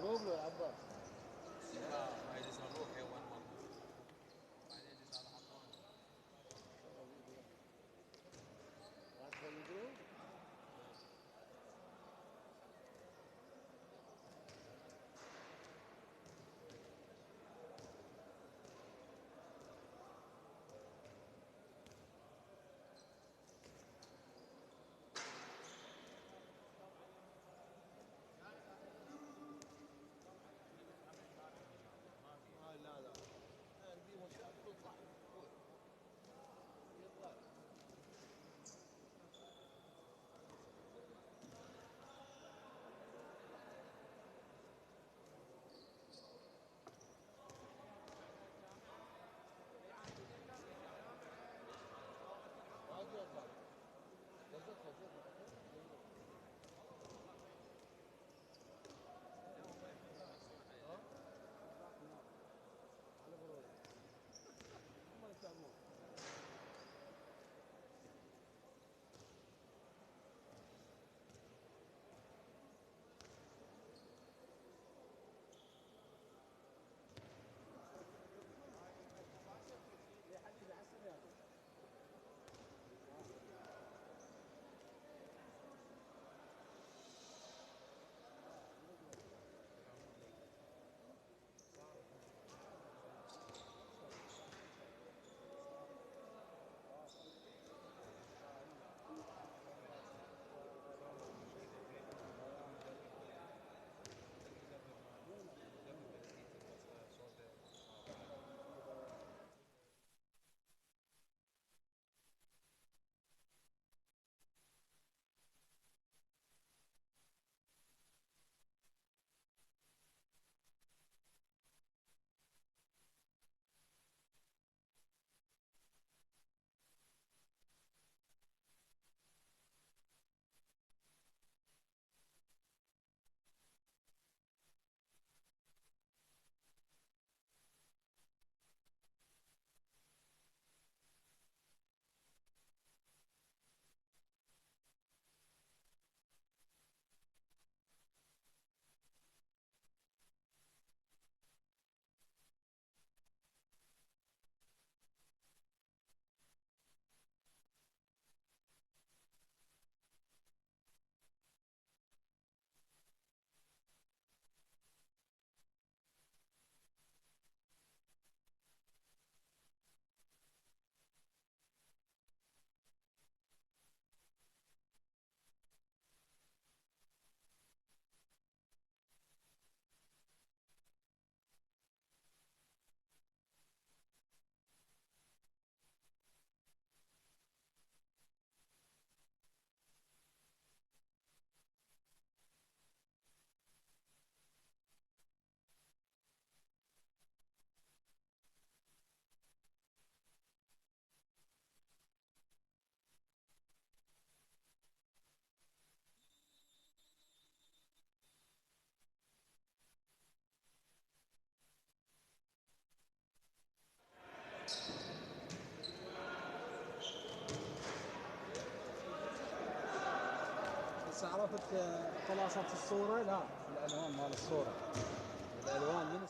له يا عباس. لا ما يجلس نروح يوم مرة بعدين يجلس على حطاني. راح تفيق له. ما في. لا لا، عندي مشكلة تطلع. يطلع. ما يطلع. قصدك اليوم ما يحب يمارسون ها؟ حيلين. على برواز. هم يسمون. يا حبيبي حسن يا أخي. العمود يقف. صارت المشكلة فين؟ المدرب المدرب مالهم المدرب بلدية صوت واطي. بس عرفت خلاصة الصورة، لا العنوان مال الصورة، العنوان من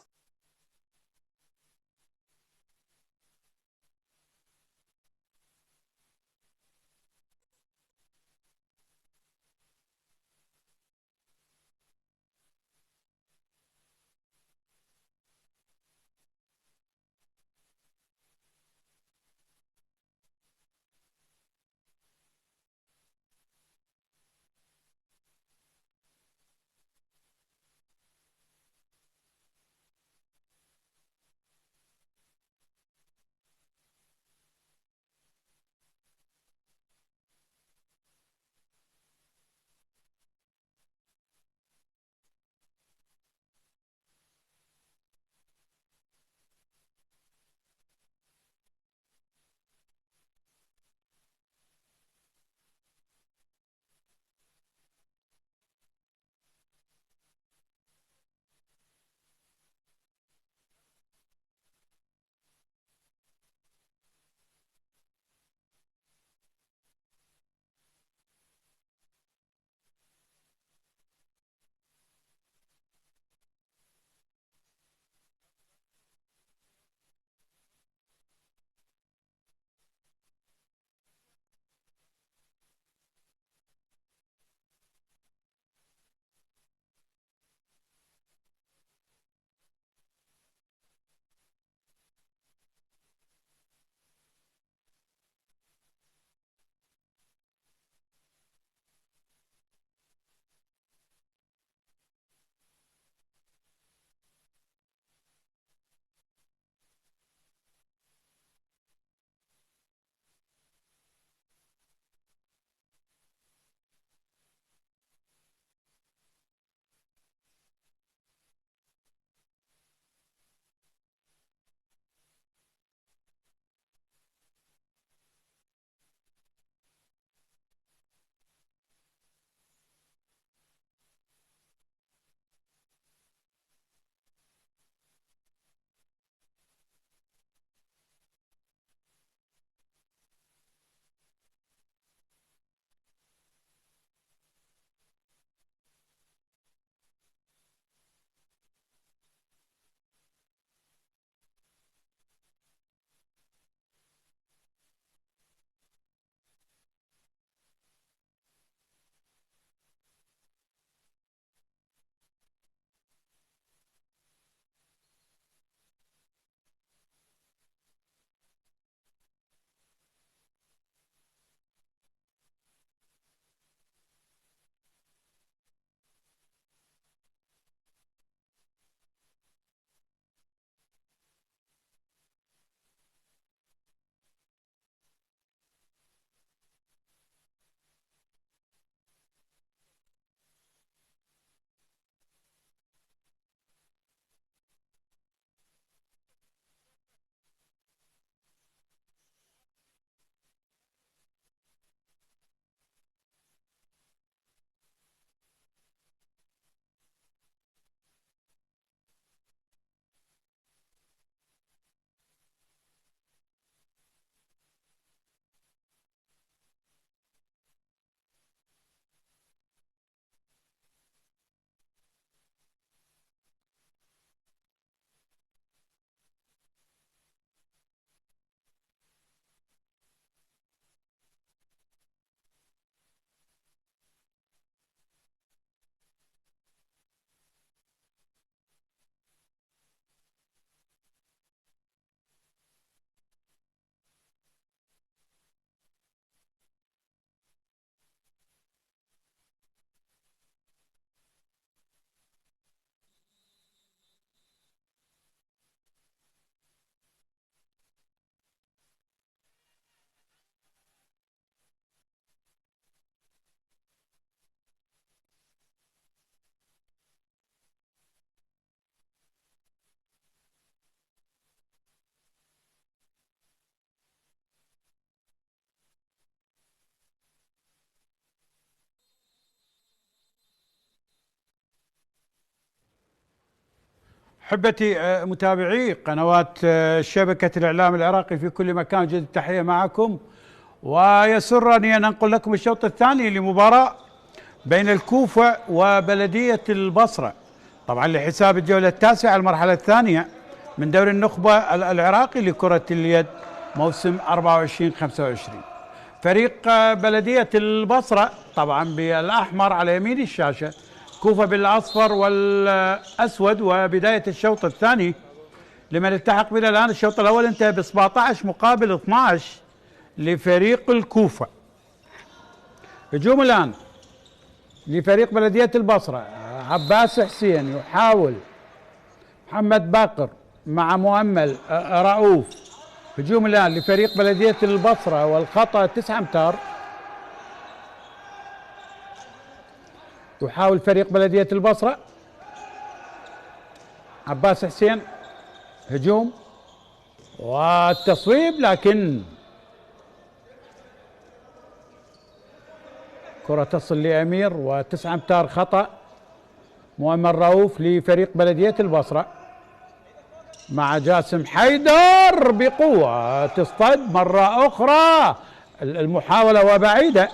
أحبتي متابعي قنوات شبكة الإعلام العراقي في كل مكان، جد التحية معكم. ويسرني أن أنقل لكم الشوط الثاني لمباراة بين الكوفة وبلدية البصرة، طبعا لحساب الجولة التاسعة المرحلة الثانية من دوري النخبة العراقي لكرة اليد موسم 24-25. فريق بلدية البصرة طبعا بالأحمر على يمين الشاشة، كوفة بالأصفر والأسود. وبداية الشوط الثاني لمن التحق بنا الآن، الشوط الأول انتهى ب 17 مقابل 12 لفريق الكوفة. هجوم الآن لفريق بلدية البصرة، عباس حسين يحاول محمد باقر مع مؤمل رؤوف. هجوم الآن لفريق بلدية البصرة والخطأ 9 أمتار. يحاول فريق بلدية البصرة، عباس حسين هجوم والتصويب، لكن كرة تصل لأمير و9 أمتار خطأ. مؤمل رؤوف لفريق بلدية البصرة مع جاسم حيدر بقوة، تصطد مرة أخرى المحاولة وبعيدة،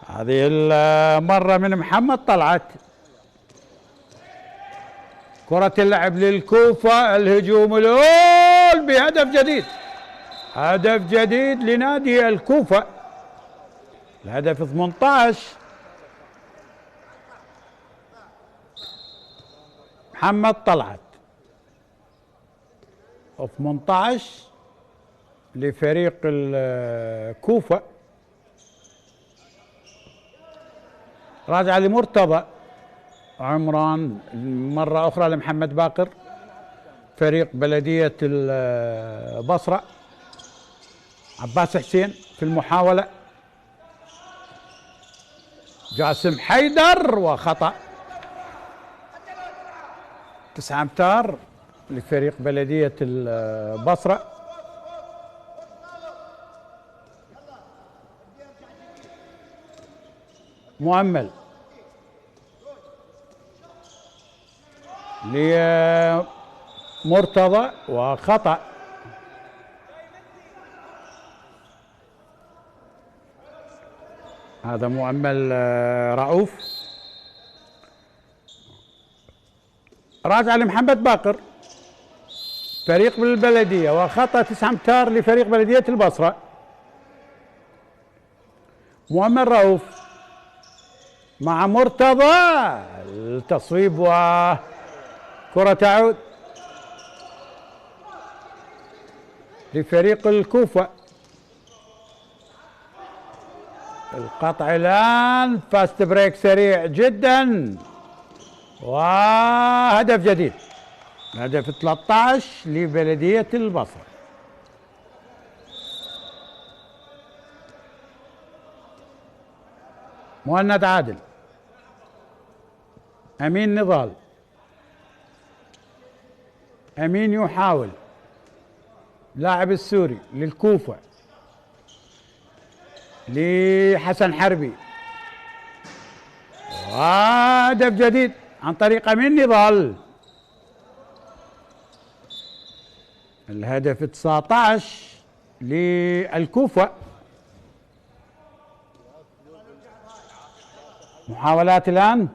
هذه المرة من محمد طلعت. كرة اللعب للكوفة، الهجوم الأول بهدف جديد، هدف جديد لنادي الكوفة، الهدف 18. محمد طلعت 18 لفريق الكوفة. راجع لمرتضى عمران مرة أخرى لمحمد باقر فريق بلدية البصرة. عباس حسين في المحاولة، جاسم حيدر وخطأ، 9 أمتار لفريق بلدية البصرة. مؤمل لمرتضى وخطأ. هذا مؤمل رؤوف. راجع لمحمد باقر فريق بالبلدية وخطأ 9 أمتار لفريق بلدية البصرة. مؤمل رؤوف مع مرتضى، التصويب وكرة تعود لفريق الكوفة. القطع الآن، فاست بريك سريع جدا وهدف جديد، هدف 13 لبلدية البصرة. مهند عادل، أمين نضال، أمين يحاول، لاعب السوري للكوفة لحسن حربي، وهدف جديد عن طريق أمين نضال، الهدف 19 للكوفة. محاولات الآن،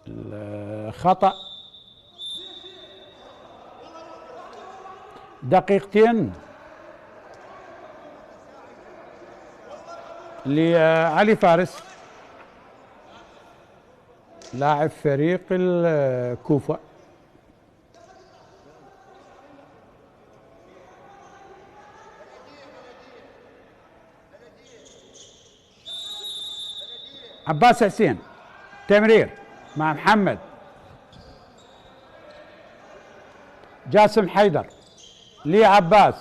الخطأ، دقيقتين لعلي فارس لاعب فريق الكوفة. عباس حسين تمرير مع محمد، جاسم حيدر لعباس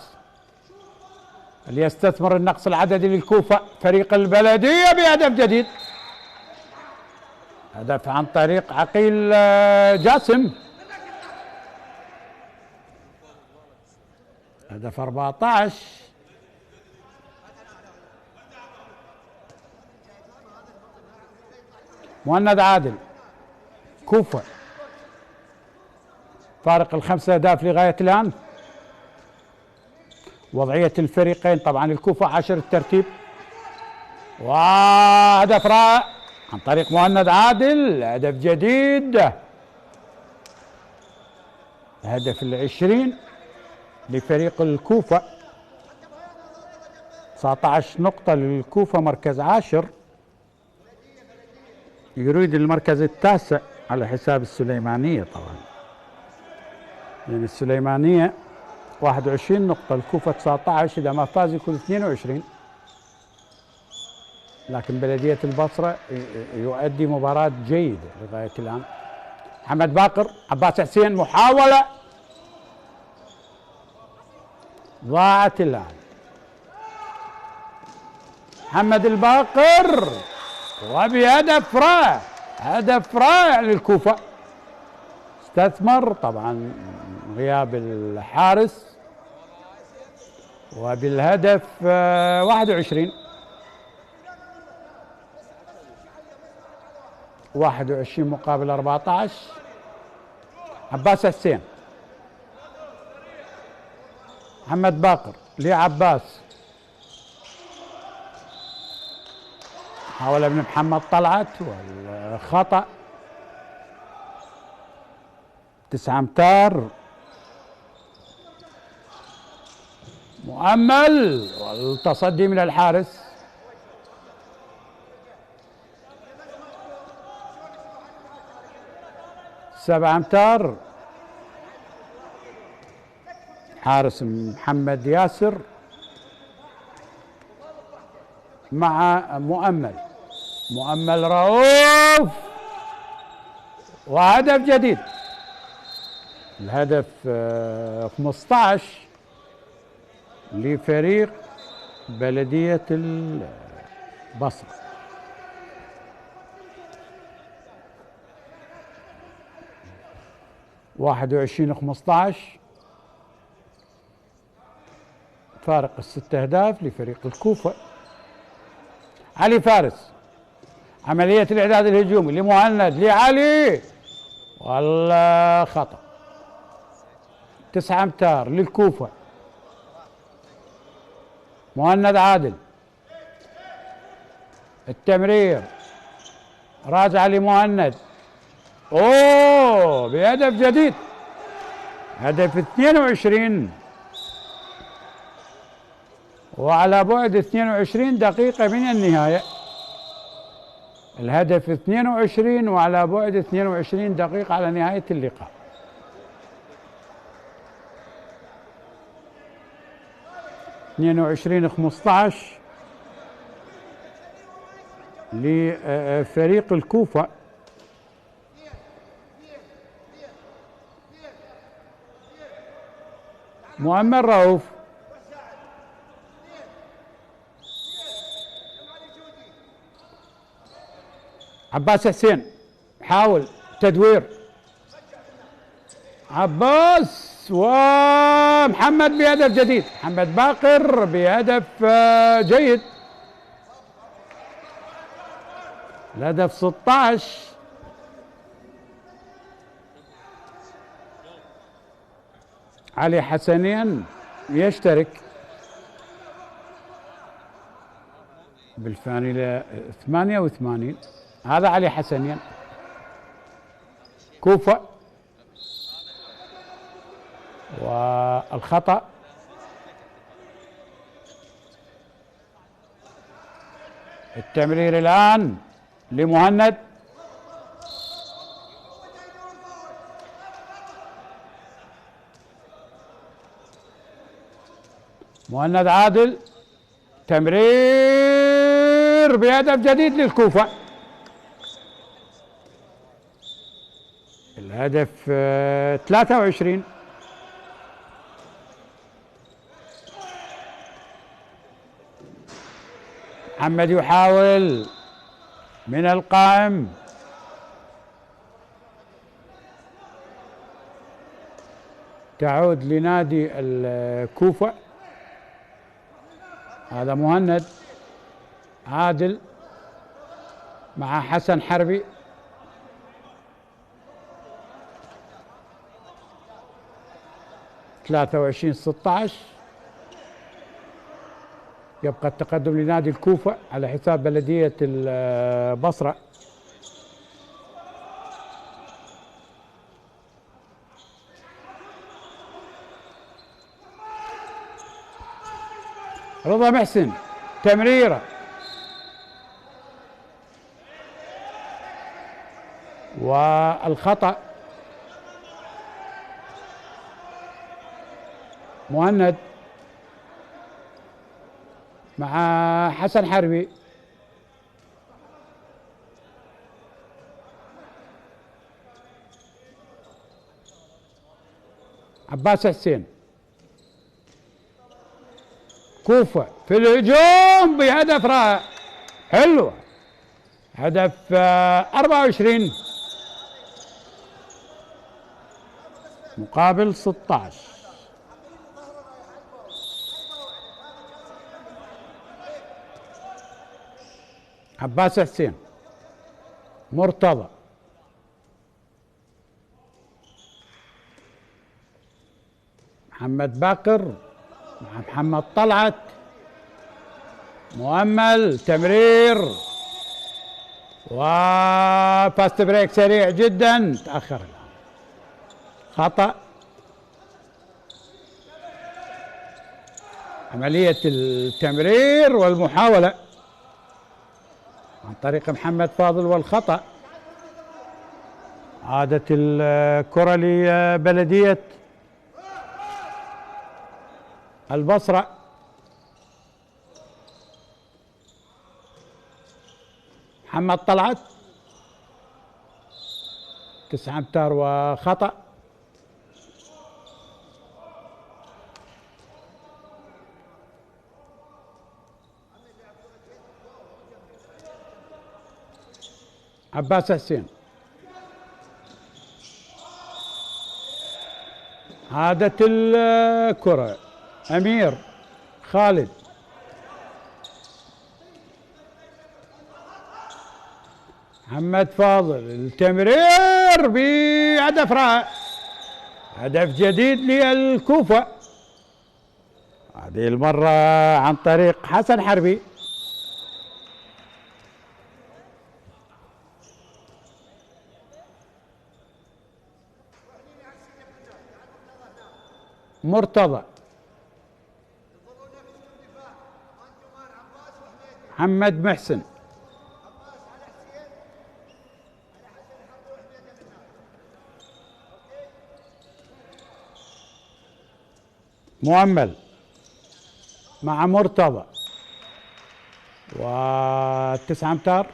ليستثمر النقص العددي للكوفة فريق البلدية بهدف جديد، هدف عن طريق عقيل جاسم، هدف 14. مهند عادل كوفة. فارق ال5 أهداف لغاية الآن. وضعية الفريقين طبعا الكوفة 10 الترتيب، وهدف رائع عن طريق مهند عادل، هدف جديد، هدف ال20 لفريق الكوفة. 19 نقطة للكوفة، مركز 10، يريد المركز التاسع على حساب السليمانية طبعا، يعني السليمانية 21 نقطة، الكوفة 19، إذا ما فاز يكون 22. لكن بلدية البصرة يؤدي مباراة جيدة لغاية الآن. محمد باقر، عباس حسين، محاولة ضاعت الآن. محمد الباقر وبهدف رائع، هدف رائع للكوفة. استثمر طبعا غياب الحارس، وبالهدف 21 مقابل 14. عباس حسين، محمد باقر لعباس، حاول ابن محمد طلعت والخطأ. 9 أمتار، مؤمل والتصدي من الحارس. سبعة أمتار، حارس محمد ياسر مع مؤمل رؤوف، وهدف جديد، الهدف 15 لفريق بلدية البصرة. واحد 21-15، فارق ال6 أهداف لفريق الكوفة. علي فارس، عملية الإعداد الهجومي لمهند لعلي، والخطأ. 9 أمتار للكوفة. مهند عادل، التمرير راجع لمهند، اوه بهدف جديد، هدف 22 وعلى بعد 22 دقيقة من النهاية. الهدف 22 وعلى بعد 22 دقيقة على نهاية اللقاء. اثنين وعشرين 15 لفريق الكوفة. مؤمل رؤوف، عباس حسين حاول تدوير، عباس ومحمد بهدف جديد، محمد باقر بهدف جيد، الهدف 16. علي حسنين يشترك بالفانيلة 88، هذا علي حسنين. كوفة والخطأ، التمرير الآن لمهند، مهند عادل، تمرير بهدف جديد للكوفة، الهدف 23. محمد يحاول من القائم، تعود لنادي الكوفة. هذا مهند عادل مع حسن حربي، 23-16. يبقى التقدم لنادي الكوفة على حساب بلدية البصرة. رضا محسن تمريرة والخطأ. مهند مع حسن حربي. عباس حسين. كوفة في الهجوم بهدف رائع حلو. هدف 24 مقابل 16. عباس حسين. مرتضى. محمد باقر مع محمد طلعت. مؤمل تمرير وفاست بريك سريع جدا. تأخر الآن. خطأ. عملية التمرير والمحاولة عن طريق محمد فاضل والخطأ. عادت الكرة لبلدية البصرة. محمد طلعت 9 أمتار وخطأ. عباس حسين. عادت الكرة. أمير خالد. محمد فاضل التمرير بهدف رائع. هدف جديد للكوفة هذه المرة عن طريق حسن حربي. مرتضى. محمد محسن. مؤمل مع مرتضى و9 أمتار.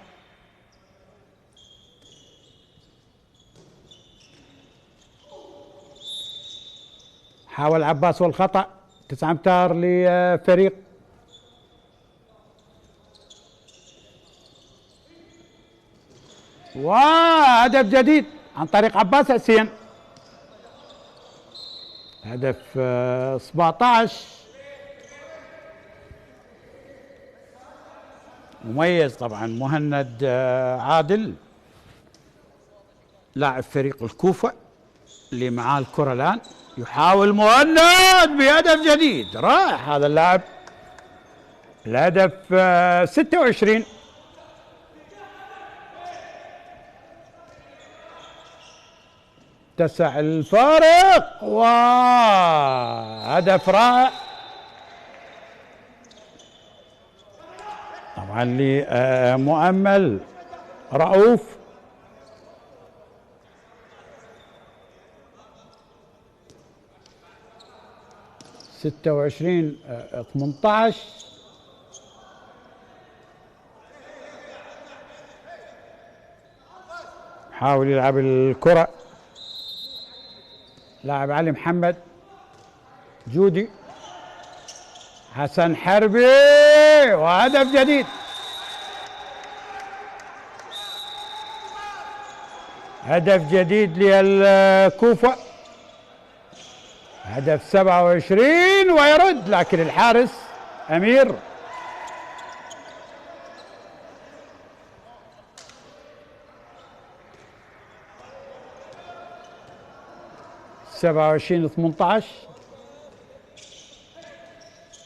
حاول عباس والخطأ. 9 أمتار لفريق وهدف جديد عن طريق عباس حسين. هدف 17 مميز طبعا. مهند عادل لاعب فريق الكوفة اللي معاه الكرة الآن. يحاول مهند بهدف جديد رائع هذا اللاعب. الهدف 26. اتسع الفارق وهدف رائع طبعا لمؤمل رؤوف. ستة وعشرين 18. حاول يلعب الكرة لاعب علي محمد. جودي. حسن حربي وهدف جديد. هدف جديد للكوفة. هدف 27 ويرد لكن الحارس أمير. سبعة وعشرين 18.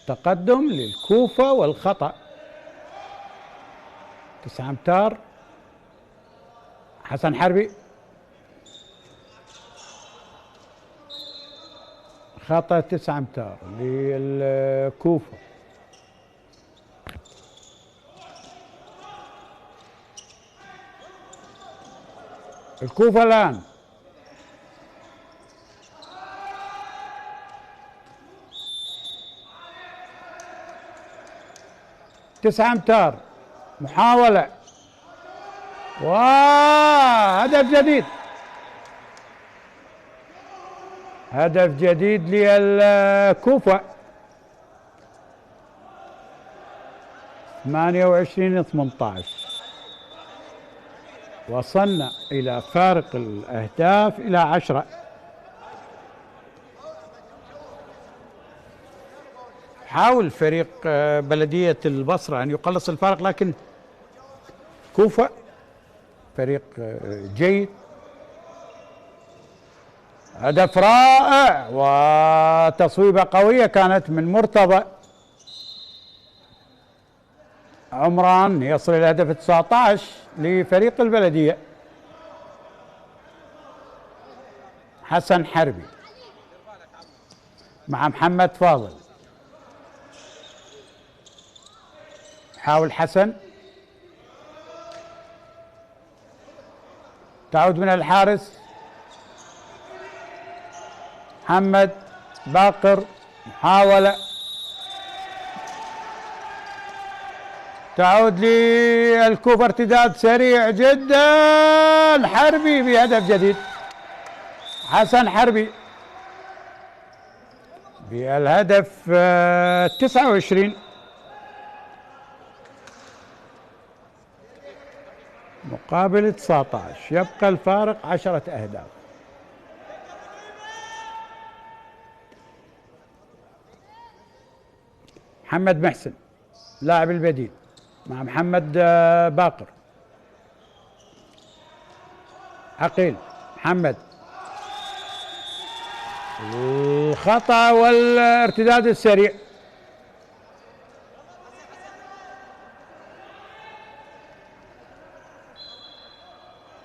تقدم للكوفة والخطأ. 9 أمتار. حسن حربي، خطأ 9 أمتار للكوفة. الكوفة الآن تسعة أمتار، محاولة وهدف جديد، هدف جديد للكوفة. 28-18. وصلنا إلى فارق الأهداف إلى 10. حاول فريق بلدية البصرة أن يقلص الفارق، لكن كوفة فريق جيد. هدف رائع وتصويبة قوية كانت من مرتضى عمران، يصل إلى هدف 19 لفريق البلدية. حسن حربي مع محمد فاضل، حاول حسن، تعود من الحارس محمد باقر، محاولة تعود للكوفة، ارتداد سريع جدا، حربي بهدف جديد. حسن حربي بالهدف 29 مقابل 19، يبقى الفارق 10 أهداف. محمد محسن لاعب البديل مع محمد باقر، عقيل، محمد، الخطأ والارتداد السريع.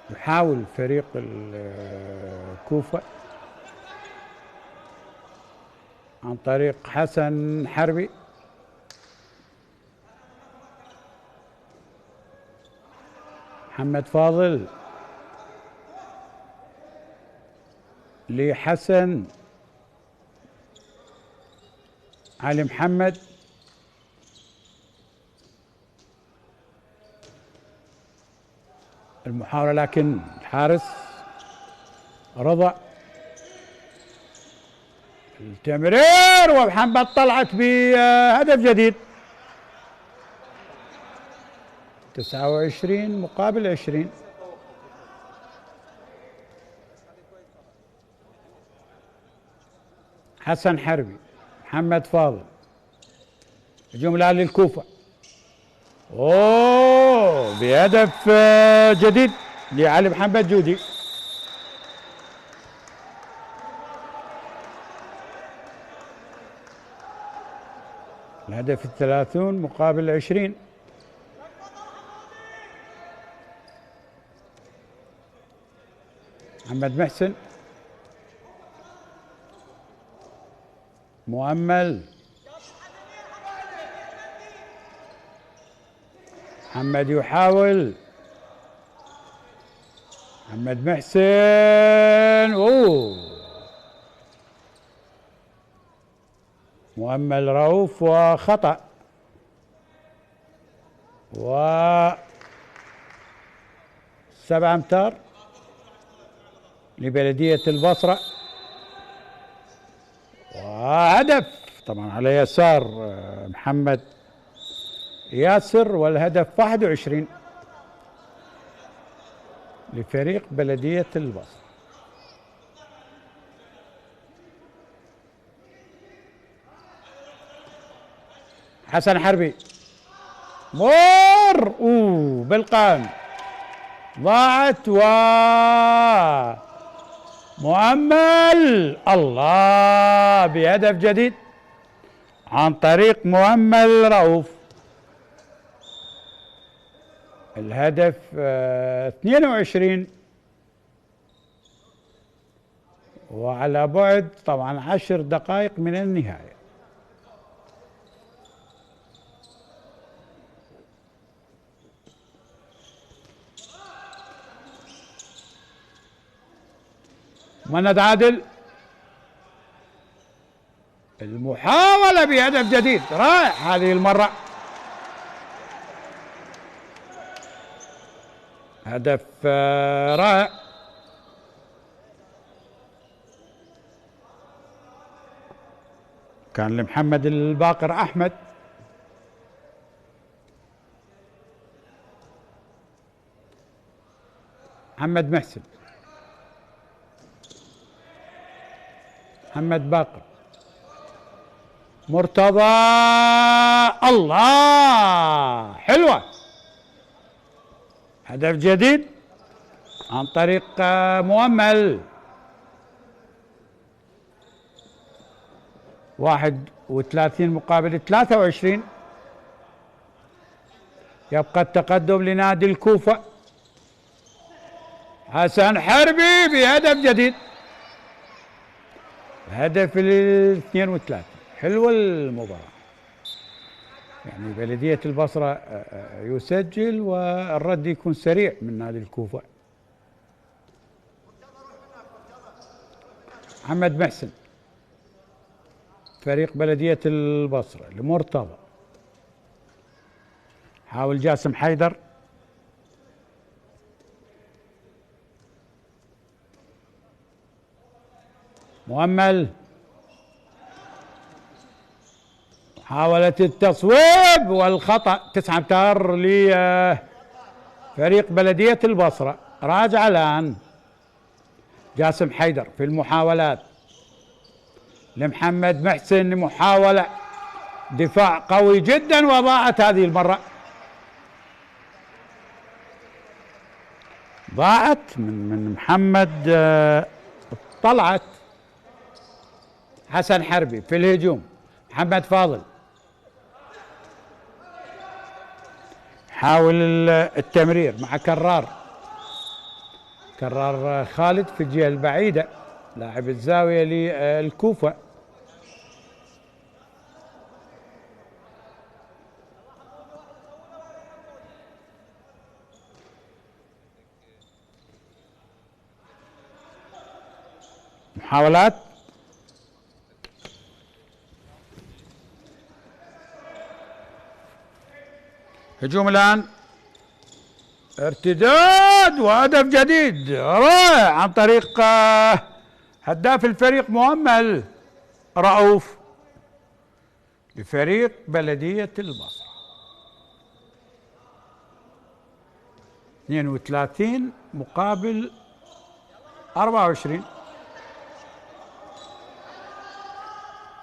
يحاول فريق الكوفة عن طريق حسن حربي، محمد فاضل لحسن، علي محمد، المحاولة لكن الحارس رضا، التمرير ومحمد طلعت بهدف جديد. 29 مقابل 20. حسن حربي، محمد فاضل، هجوم الآن للكوفة، اوه بهدف جديد لعلي محمد جودي. الهدف 30 مقابل 20. محمد محسن، مؤمل، محمد يحاول، محمد محسن، اوه مؤمل رؤوف وخطأ، و 7 أمتار لبلدية البصرة، وهدف طبعا على يسار محمد ياسر، والهدف 21 لفريق بلدية البصرة. حسن حربي، مر بالقائم، ضاعت، و مؤمل الله بهدف جديد. عن طريق مؤمل رؤوف. الهدف 22 وعلى بعد طبعا 10 دقائق من النهاية. مند عادل، المحاولة بهدف جديد رائع هذه المرة، هدف رائع. كان لمحمد الباقر أحمد. محمد محسن، محمد باقر، مرتضى، الله حلوة، هدف جديد عن طريق مؤمل. 31 مقابل 23. يبقى التقدم لنادي الكوفة. حسن حربي بهدف جديد، هدف ال 32. حلوة المباراة، يعني بلدية البصرة يسجل والرد يكون سريع من نادي الكوفة. محمد محسن فريق بلدية البصرة لمرتضى. حاول جاسم حيدر، مؤمل، محاولة التصويب والخطأ. 9 أمتار لفريق بلدية البصرة. راجع الآن جاسم حيدر في المحاولات لمحمد محسن، محاولة دفاع قوي جدا وضاعت هذه المرة، ضاعت من محمد طلعت. حسن حربي في الهجوم، محمد فاضل حاول التمرير مع كرار خالد في الجهة البعيدة، لاعب الزاوية للكوفة. محاولات هجوم الآن، ارتداد وهدف جديد رائع عن طريق هداف الفريق مؤمل رؤوف لفريق بلدية البصرة. 32 مقابل 24.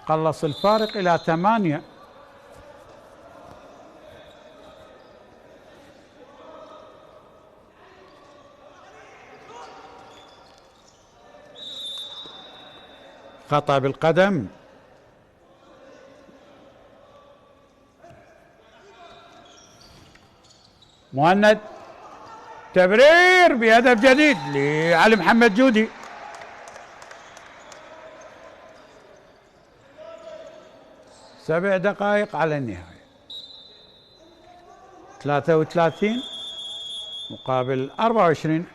قلص الفارق إلى 8. خطأ بالقدم. مهند، تبرير بهدف جديد لعلي محمد جودي. سبع دقائق على النهاية. 33 مقابل 24.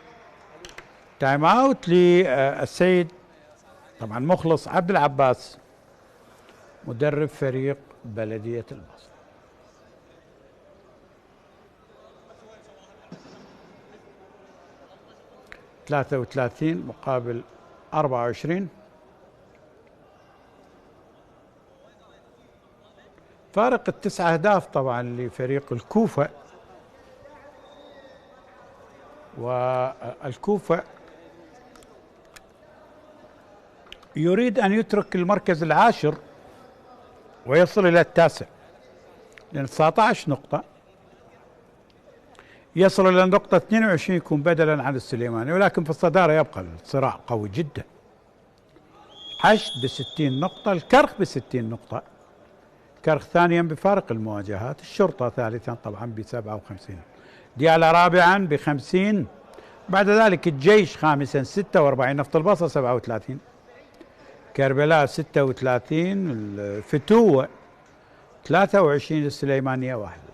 تايم اوت للسيد طبعا مخلص عبد العباس مدرب فريق بلدية البصرة. - 33 مقابل 24. فارق ال9 أهداف طبعا لفريق الكوفة، والكوفة يريد أن يترك المركز العاشر ويصل إلى التاسع، لأن 19 نقطة يصل إلى النقطة 22 يكون بدلا عن السليماني، ولكن في الصدارة يبقى الصراع قوي جدا. حشد ب60 نقطة، الكرخ ب60 نقطة، كرخ ثانيا بفارق المواجهات، الشرطة ثالثا طبعا ب57، ديالى رابعا ب50، بعد ذلك الجيش خامسا 46، نفط البصرة 37، كربلاء 36، الفتوة 23، السليمانية 21.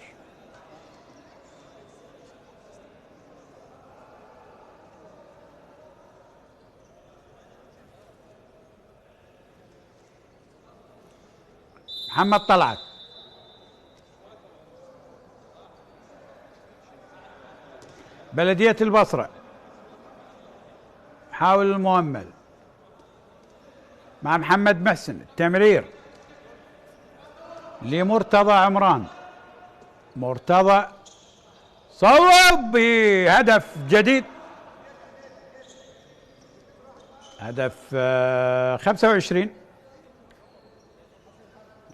محمد طلعت بلدية البصرة، حاول المؤمل مع محمد محسن، التمرير لمرتضى عمران، مرتضى صوب بهدف جديد، هدف 25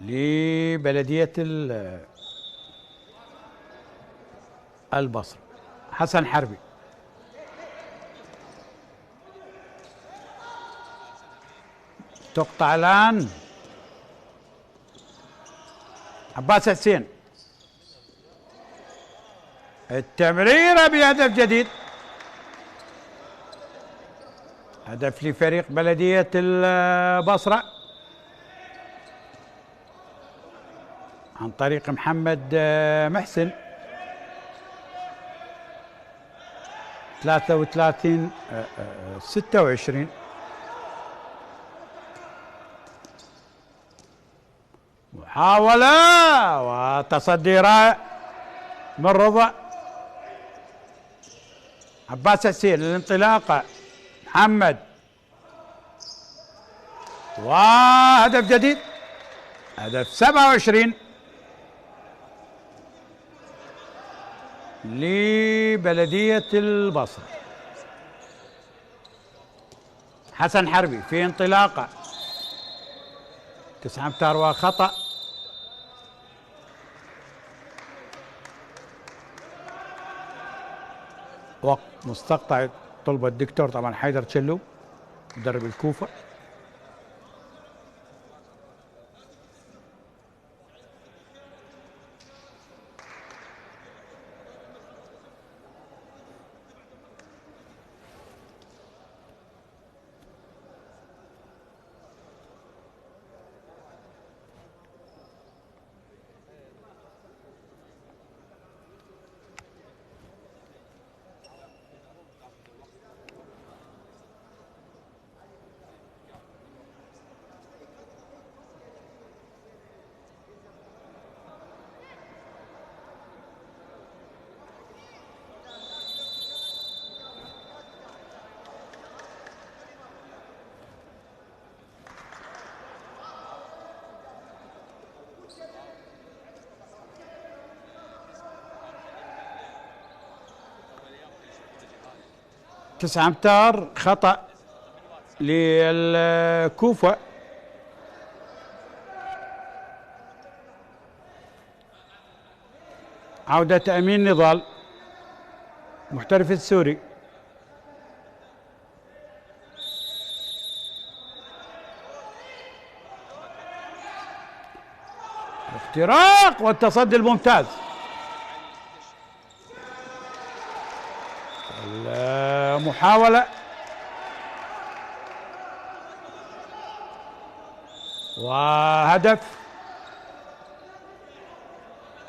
لبلدية البصرة. حسن حربي تقطع الآن، عباس حسين، التمريرة بهدف جديد، هدف لفريق بلدية البصرة عن طريق محمد محسن. 33 26. محاولة وتصدي رائع من رضا عباس حسين، الانطلاقة محمد، وهدف جديد، هدف 27 لبلدية البصرة. حسن حربي في انطلاقة 9 امتار وخطأ، وقت مستقطع طلب الدكتور طبعا حيدر تشلو مدرب الكوفة. تسعة امتار خطأ للكوفة. عودة أمين نضال محترف السوري، اختراق والتصدي الممتاز، المحاولة وهدف،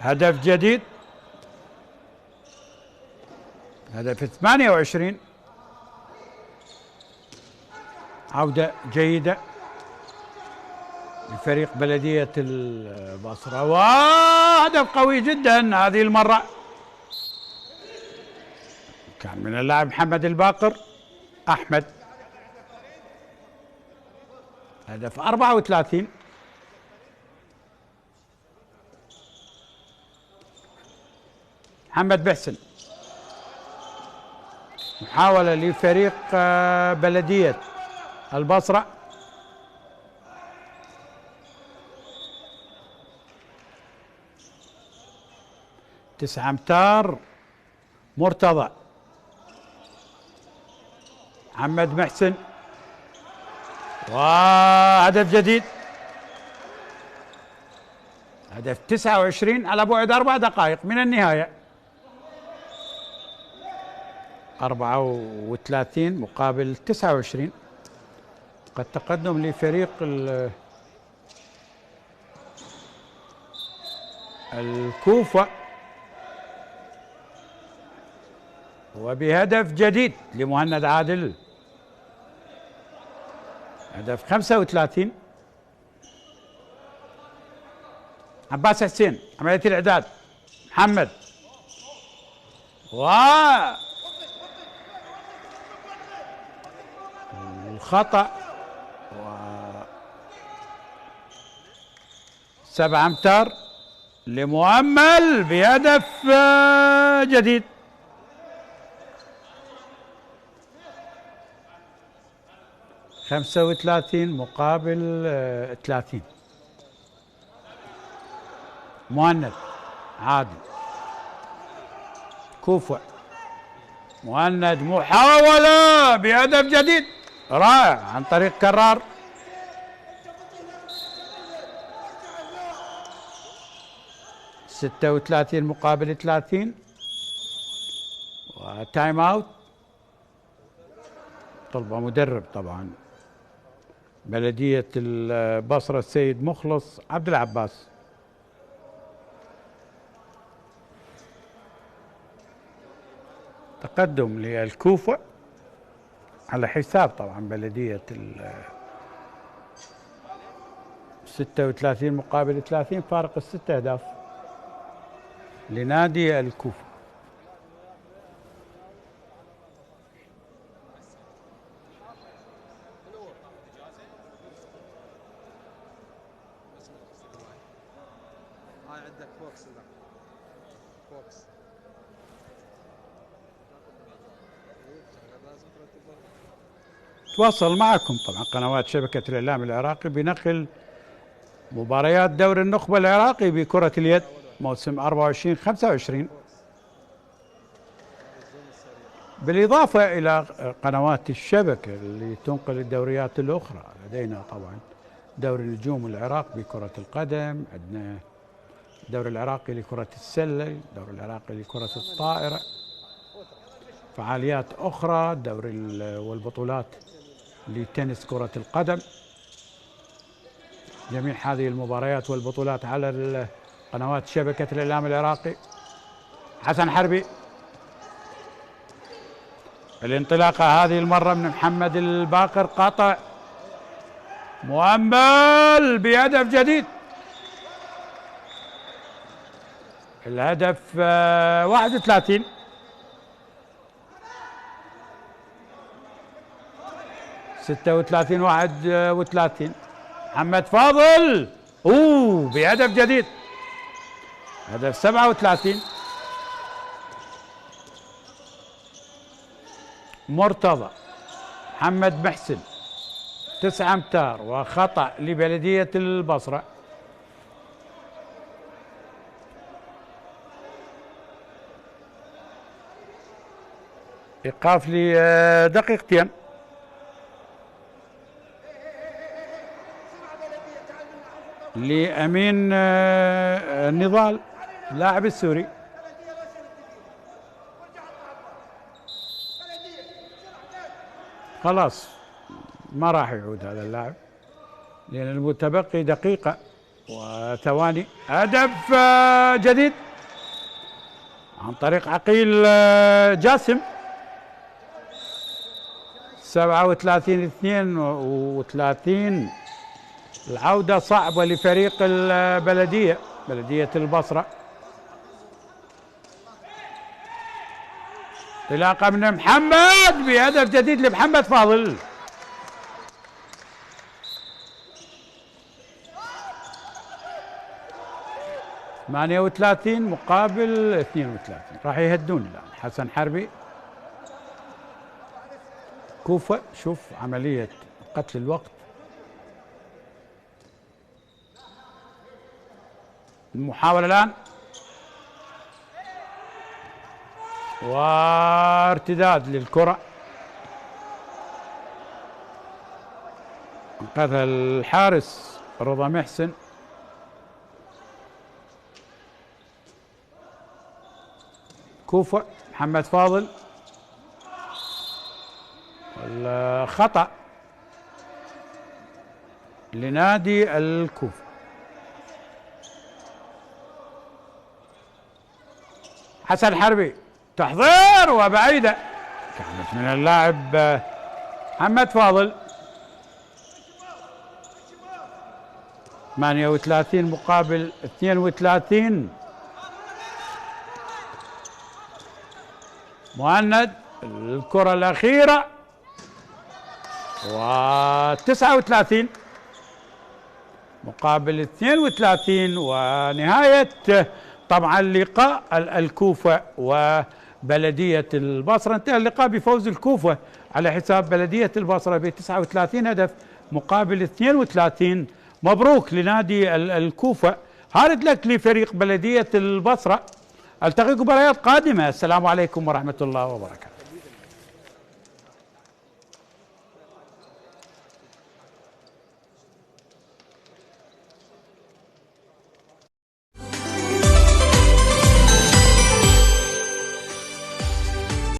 هدف جديد، هدف 28. عودة جيدة لفريق بلدية البصرة، وهدف قوي جدا هذه المرة، كان من اللاعب محمد الباقر أحمد، هدف 34. محمد محسن، محاولة لفريق بلدية البصرة، تسعة امتار، مرتضى، محمد محسن، وهدف جديد، هدف 29 على بعد 4 دقائق من النهاية. 34 مقابل 29. قد تقدم لفريق الكوفة وبهدف جديد لمهند عادل. هدف 35. عباس حسين عملية الإعداد. محمد الخطأ 7 أمتار لمؤمل بهدف جديد. خمسة 35 مقابل 30. مهند عادل كوفة. مهند محاولة بهدف جديد رائع عن طريق كرار. ستة 36 مقابل 30. وتايم اوت. طلبة مدرب طبعا بلدية البصرة السيد مخلص عبد العباس. تقدم للكوفة على حساب طبعا بلدية 36 مقابل 30. فارق ال6 أهداف لنادي الكوفة. هاي عندك فوكس ذا فوكس. تواصل معكم طبعا قنوات شبكة الإعلام العراقي بنقل مباريات دوري النخبة العراقي بكرة اليد موسم 24-25، بالإضافة إلى قنوات الشبكة اللي تنقل الدوريات الأخرى. لدينا طبعا دوري نجوم العراق بكرة القدم، عندنا الدوري العراقي لكرة السلة، الدوري العراقي لكرة الطائرة، فعاليات أخرى، دوري والبطولات لتنس كرة القدم. جميع هذه المباريات والبطولات على قنوات شبكة الإعلام العراقي. حسن حربي، الانطلاقة هذه المرة من محمد الباقر، قاطع مؤمل بهدف جديد. الهدف 31. 36 31. محمد فاضل بهدف جديد، هدف 37. مرتضى محمد محسن 9 أمتار وخطأ لبلدية البصرة. إيقاف لدقيقتين. لأمين النضال اللاعب السوري. خلاص ما راح يعود هذا اللاعب لأن المتبقي دقيقة وثواني. هدف جديد عن طريق عقيل جاسم. 37 32. العودة صعبة لفريق البلدية، بلدية البصرة. انطلاقة من محمد بهدف جديد لمحمد فاضل. ثمانية 38 مقابل 32. راح يهدون الآن. حسن حربي كوفة. شوف عملية قتل الوقت. المحاولة الآن وارتداد للكرة. انقذها الحارس رضا محسن. كوفة محمد فاضل، الخطأ لنادي الكوفة. حسن حربي تحضير وبعيدة، كانت من اللاعب محمد فاضل. 38 مقابل 32. مهند الكرة الأخيرة و39 مقابل 32. ونهاية طبعا لقاء الكوفة وبلدية البصرة. انتهى اللقاء بفوز الكوفة على حساب بلدية البصرة ب 39 هدف مقابل 32. مبروك لنادي الكوفة، هارد لك لفريق بلدية البصرة. التقيكم مباريات قادمة. السلام عليكم ورحمة الله وبركاته.